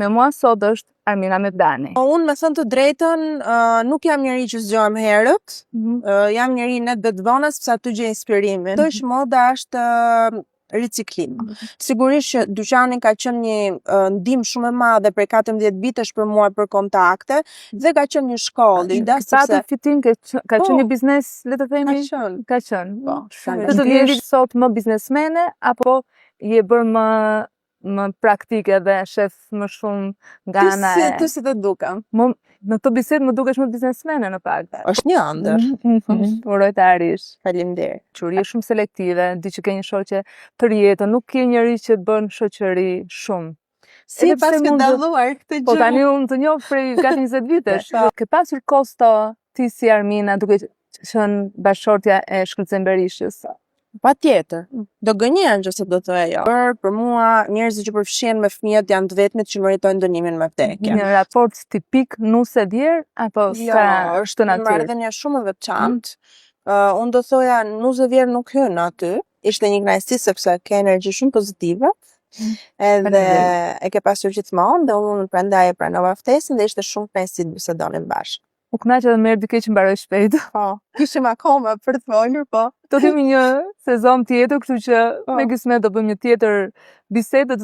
Me mua sot është Armina Mebdani. Unë me thënë të drejtën, nuk jam njeri që zgjohem herët, jam njeri net vetëdhënës pse aty gjej inspirimin. Thosh moda është riciklim. Sigurisht që dyqani ka qenë një ndihmë shumë e madhe prej 14 vitesh për mua për kontakte dhe ka qenë një shkollë. Sa fitim ka qenë një biznes, le të themi? Ka qenë. Po, të jeni sot më biznesmene apo je bërë më praktike dhe shef më shumë nga ana e... Ty si të dukam? Në këtë bisedë më dukesh më biznesmene në pak. Është një ëndër. Uroj të arish. Faleminderit. Quri është shumë selektive, di që ke një shoqe të rjetën, nuk ke njëri që bën shoqëri shumë. Si pas ke dalluar këtë gjë? Po tani unë të njoh prej gati 20 vitesh. Ke pasur kosto ti si Armina duke qenë bashkëshortja e Shkëlqen Berishës? Patjetër. Do gënjen nëse do thoya jo. Për mua njerëzit që përfshihen me fëmijët janë të vetmit që meritojnë dënimin me vdekje. Një raport tipik nuse djerë apo jo, është një marrëdhënie shumë e veçantë. Unë do thoja nuse vjerë nuk hyn aty. Ishte një kënaqësi sepse ke energji shumë pozitive. Edhe e ke pasur gjithmonë dhe unë prandaj e pranova ftesën dhe ishte shumë kënaqësi të bisedonim bashkë. U kënaq edhe më erdhi keq që mbaroj shpejt. Po, kishim akoma për të folur, po. Do kemi një sezon tjetër, kështu që me kismet do bëjmë një tjetër bisedë.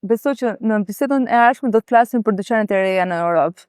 Besoj që në bisedën e ardhshme do të flasim për dyqanet e reja në Europë.